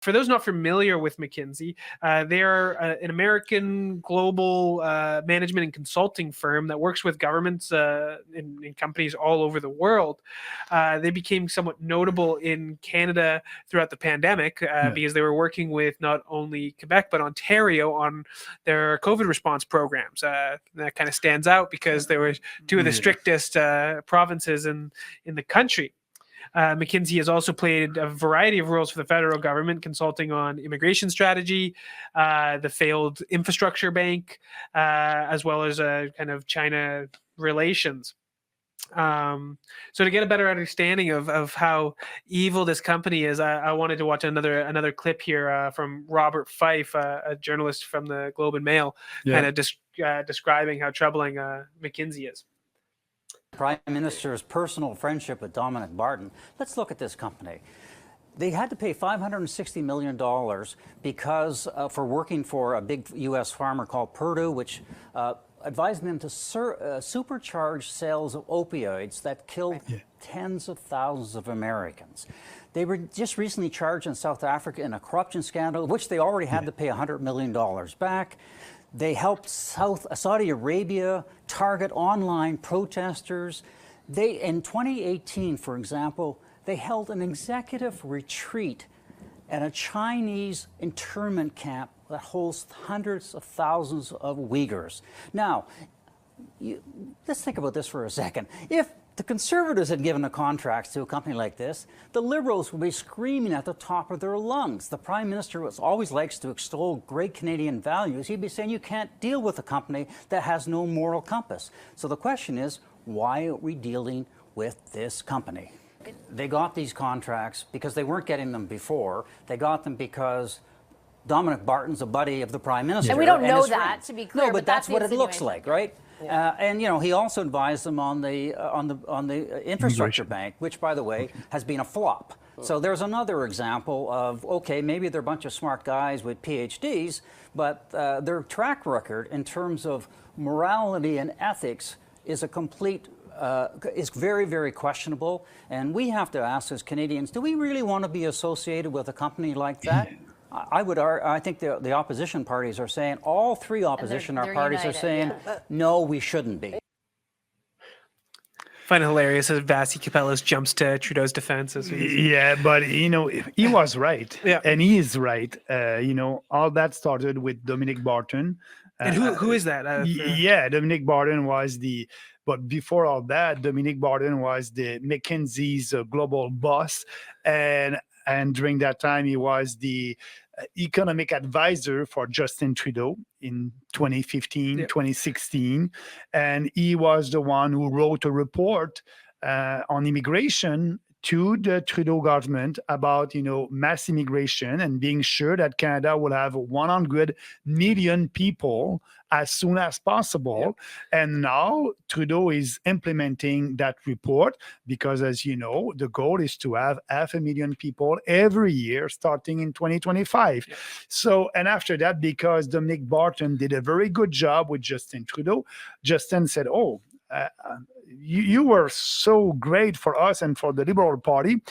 For those not familiar with McKinsey, they are an American global management and consulting firm that works with governments in companies all over the world. They became somewhat notable in Canada throughout the pandemic because they were working with not only Quebec but Ontario on their COVID response programs. That kind of stands out because they were two of the strictest provinces in the country. McKinsey has also played a variety of roles for the federal government, consulting on immigration strategy, the failed infrastructure bank, as well as kind of China relations. So to get a better understanding of how evil this company is, I wanted to watch another clip here from Robert Fife, a journalist from the Globe and Mail, kind of describing how troubling McKinsey is. Prime Minister's personal friendship with Dominic Barton. Let's look at this company. They had to pay $560 million because for working for a big U.S. farmer called Purdue, which advised them to supercharge sales of opioids that killed tens of thousands of Americans. They were just recently charged in South Africa in a corruption scandal, which they already had to pay $100 million back. They helped Saudi Arabia target online protesters. In 2018, for example, they held an executive retreat at a Chinese internment camp that holds hundreds of thousands of Uyghurs. Now, let's think about this for a second. If the Conservatives had given the contracts to a company like this, the Liberals would be screaming at the top of their lungs. The Prime Minister always likes to extol great Canadian values. He'd be saying you can't deal with a company that has no moral compass. So the question is, why are we dealing with this company? They got these contracts because they weren't getting them before. They got them because Dominic Barton's a buddy of the Prime Minister. And we don't know that, to be clear. No, but that's what it looks like, right? And you know, he also advised them on the infrastructure bank, which, by the way, has been a flop. So there's another example of, okay, maybe they're a bunch of smart guys with PhDs, but their track record in terms of morality and ethics is a complete is very, very questionable. And we have to ask as Canadians, do we really want to be associated with a company like that? I think the opposition parties are saying, all three opposition parties are saying, no, we shouldn't be. Find it hilarious as Vasi Capellas jumps to Trudeau's defense. Yeah, but you know, he was right, and he is right. You know, all that started with Dominic Barton. And who is that? Yeah, Dominic Barton was but before all that, Dominic Barton was the McKinsey's global boss, and during that time, he was the economic advisor for Justin Trudeau in 2015, 2016. And he was the one who wrote a report on immigration to the Trudeau government about, you know, mass immigration and being sure that Canada will have 100 million people as soon as possible. And now Trudeau is implementing that report because, as you know, the goal is to have 500,000 people every year starting in 2025. So, and after that, because Dominic Barton did a very good job with Justin Trudeau, Justin said, you were so great for us and for the Liberal Party.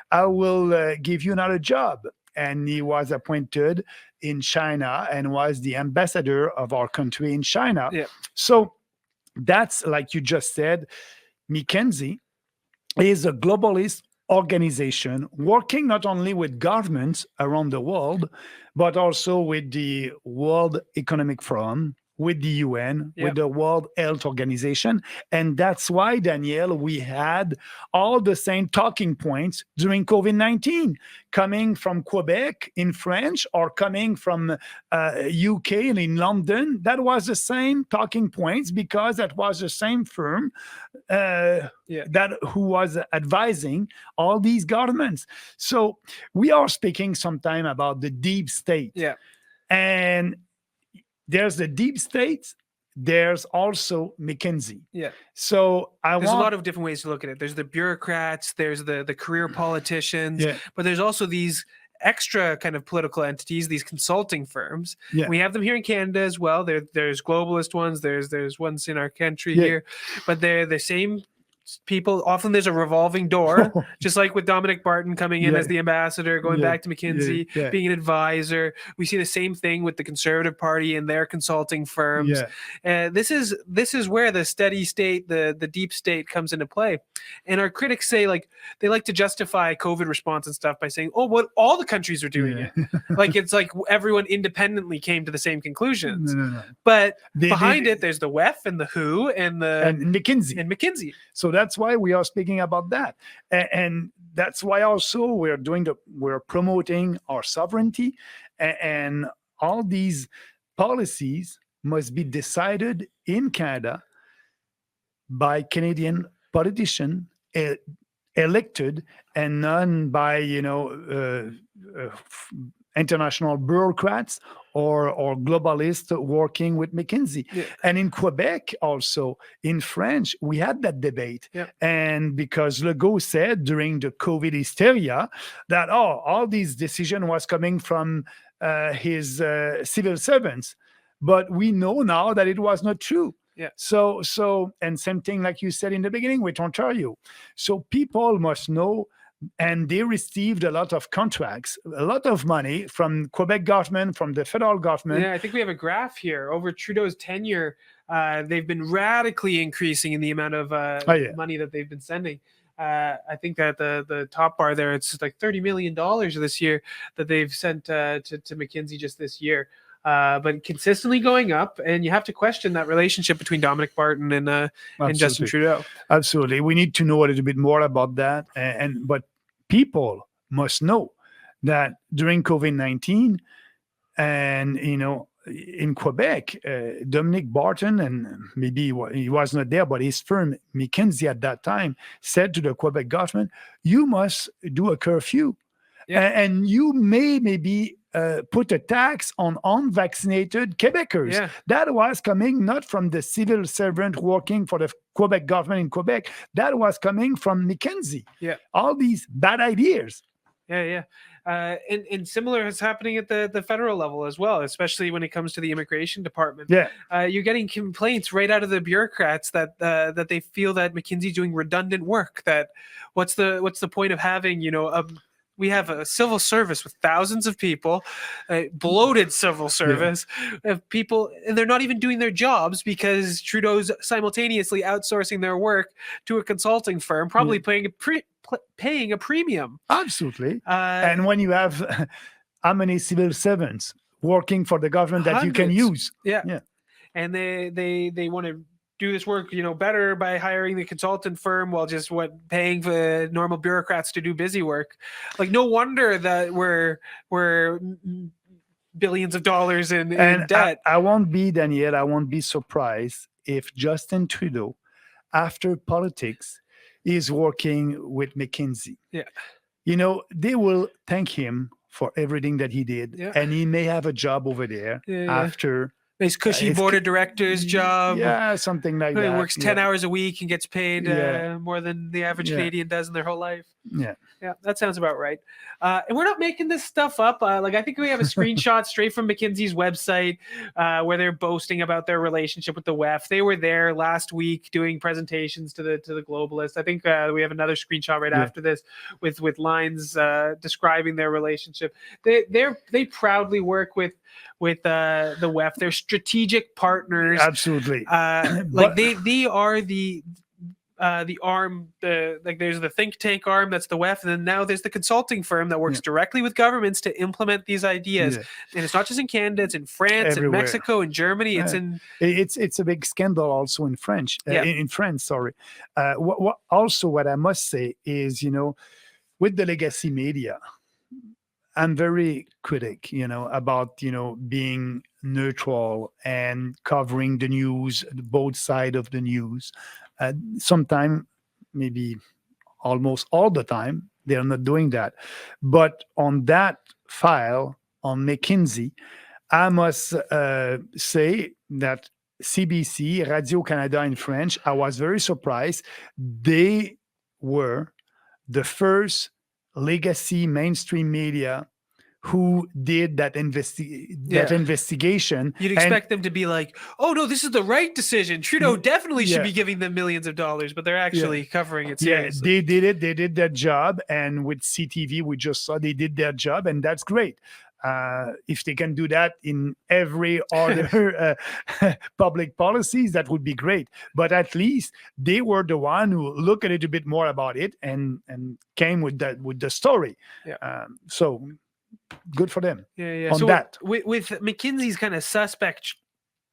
I will give you another job. And he was appointed in China and was the ambassador of our country in China. So that's, like you just said, McKinsey is a globalist organization working not only with governments around the world, but also with the World Economic Forum, with the UN, with the World Health Organization. And that's why, Daniel, we had all the same talking points during COVID-19, coming from Quebec in French or coming from UK and in London. That was the same talking points because that was the same firm who was advising all these governments. So we are speaking sometime about the deep state. And there's the deep state. There's also McKinsey. So there's a lot of different ways to look at it. There's the bureaucrats, there's the career politicians, but there's also these extra kind of political entities, these consulting firms. We have them here in Canada as well. There's globalist ones. There's ones in our country here, but they're the same people. Often there's a revolving door, just like with Dominic Barton coming in as the ambassador, going back to McKinsey, being an advisor. We see the same thing with the Conservative Party and their consulting firms. This is where the steady state, the deep state comes into play. And our critics say, like, they like to justify COVID response and stuff by saying, oh, well, all the countries are doing it. Like, it's like everyone independently came to the same conclusions. No. But behind it, there's the WEF and the WHO and McKinsey. So that's why we are speaking about that. And that's why also we're promoting our sovereignty, and all these policies must be decided in Canada by Canadian politicians elected, and not by international bureaucrats or globalists working with McKinsey. And in Quebec also, in French, we had that debate. And because Legault said during the COVID hysteria that, all these decisions was coming from his civil servants. But we know now that it was not true. So, and same thing like you said in the beginning with Ontario. So people must know, and they received a lot of contracts, a lot of money from Quebec government, from the federal government. I think we have a graph here. Over Trudeau's tenure, they've been radically increasing in the amount of money that they've been sending. I think that the top bar there, it's like $30 million this year that they've sent to McKinsey just this year. But consistently going up, and you have to question that relationship between Dominic Barton and Justin Trudeau. Absolutely. We need to know a little bit more about that. But people must know that during COVID-19 and, in Quebec, Dominic Barton, and maybe he was not there, but his firm, McKinsey at that time, said to the Quebec government, you must do a curfew. And you maybe put a tax on unvaccinated Quebecers. That was coming not from the civil servant working for the Quebec government in Quebec. That was coming from McKinsey. All these bad ideas. And similar is happening at the federal level as well, especially when it comes to the immigration department. You're getting complaints right out of the bureaucrats that they feel that McKinsey's doing redundant work. That what's the point of having we have a civil service with thousands of people, bloated civil service of people, and they're not even doing their jobs because Trudeau's simultaneously outsourcing their work to a consulting firm, probably paying a premium. Absolutely. And when you have how many civil servants working for the government that you can use? And they want to do this work, better by hiring the consultant firm while just paying the normal bureaucrats to do busy work. Like, no wonder that we're billions of dollars in debt. I won't be, Daniel, I won't be surprised if Justin Trudeau, after politics, is working with McKinsey. They will thank him for everything that he did, and he may have a job over there after. Nice cushy board of directors job. Something like that. He works 10 hours a week and gets paid more than the average Canadian does in their whole life. That sounds about right. And we're not making this stuff up. I think we have a screenshot straight from McKinsey's website where they're boasting about their relationship with the WEF. They were there last week doing presentations to the globalists. I think we have another screenshot right after this with lines describing their relationship. They proudly work with the WEF. They're strategic partners. Absolutely. They are the arm, there's the think tank arm, that's the WEF, and then now there's the consulting firm that works directly with governments to implement these ideas. And it's not just in Canada, it's in France, in Mexico, in Germany. It's a big scandal also in France. In France, sorry. What I must say is, with the legacy media, I'm very critic, about, being neutral and covering the news, both sides of the news. Sometimes, maybe almost all the time, they're not doing that. But on that file, on McKinsey, I must say that CBC, Radio-Canada in French, I was very surprised. They were the first legacy mainstream media who did that investigation. You'd expect them to be like, "Oh no, this is the right decision. Trudeau definitely should be giving them millions of dollars," but they're actually covering it seriously. They did it. They did their job, and with CTV, we just saw they did their job, and that's great. If they can do that in every other public policies, that would be great. But at least they were the one who looked a little bit more about it and came with the story. So good for them. On so that. With McKinsey's kind of suspect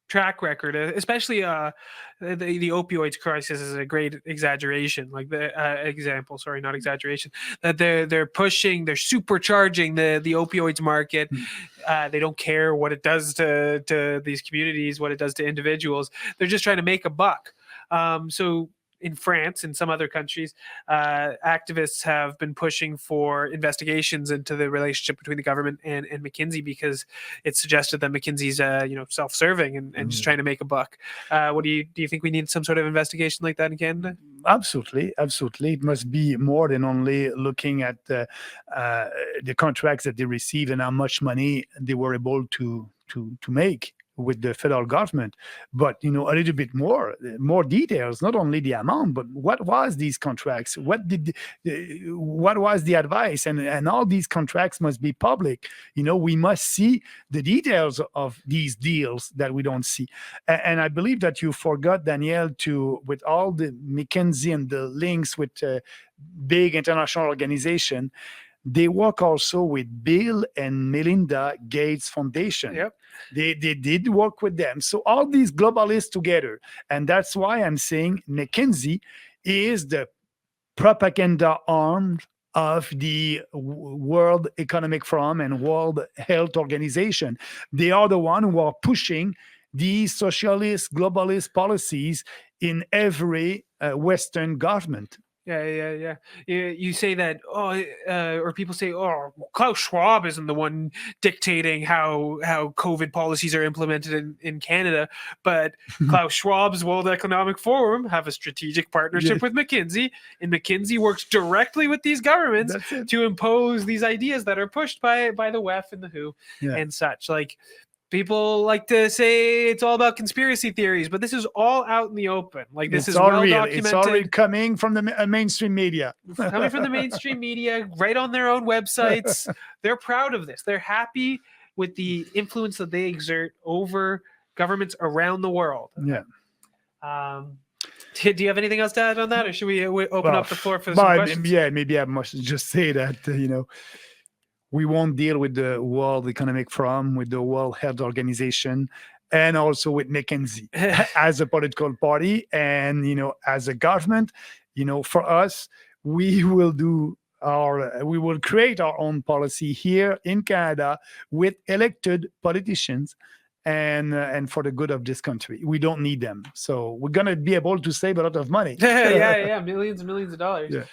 track record, especially the opioids crisis is a great exaggeration, like the example, sorry, not exaggeration, that they're supercharging the opioids market. They don't care what it does to these communities, what it does to individuals. They're just trying to make a buck. So in France and some other countries, activists have been pushing for investigations into the relationship between the government and McKinsey, because it's suggested that McKinsey's self-serving and just trying to make a buck. What do you think we need some sort of investigation like that in Canada? Absolutely. It must be more than only looking at the contracts that they received and how much money they were able to make with the federal government, but a little bit more details, not only the amount, but what was these contracts, what was the advice, and all these contracts must be public. We must see the details of these deals that we don't see. And I believe that you forgot, Daniel, with all the McKinsey and the links with big international organization, they work also with Bill and Melinda Gates Foundation. Yep. They did work with them. So all these globalists together. And that's why I'm saying McKinsey is the propaganda arm of the World Economic Forum and World Health Organization. They are the one who are pushing these socialist, globalist policies in every Western government. Yeah. You say that, or people say, Klaus Schwab isn't the one dictating how COVID policies are implemented in Canada, but Klaus Schwab's World Economic Forum have a strategic partnership with McKinsey, and McKinsey works directly with these governments to impose these ideas that are pushed by the WEF and the WHO and such. Like, people like to say it's all about conspiracy theories, but this is all out in the open. Like, this is well documented. It's already coming from the mainstream media. Coming from the mainstream media, right on their own websites. They're proud of this. They're happy with the influence that they exert over governments around the world. Yeah. Do you have anything else to add on that, or should we open up the floor for some questions? Yeah, maybe I must just say that, we won't deal with the World Economic Forum, with the World Health Organization, and also with McKinsey as a political party. And, as a government, for us, we will create our own policy here in Canada with elected politicians and for the good of this country. We don't need them. So we're going to be able to save a lot of money. Yeah, millions and millions of dollars.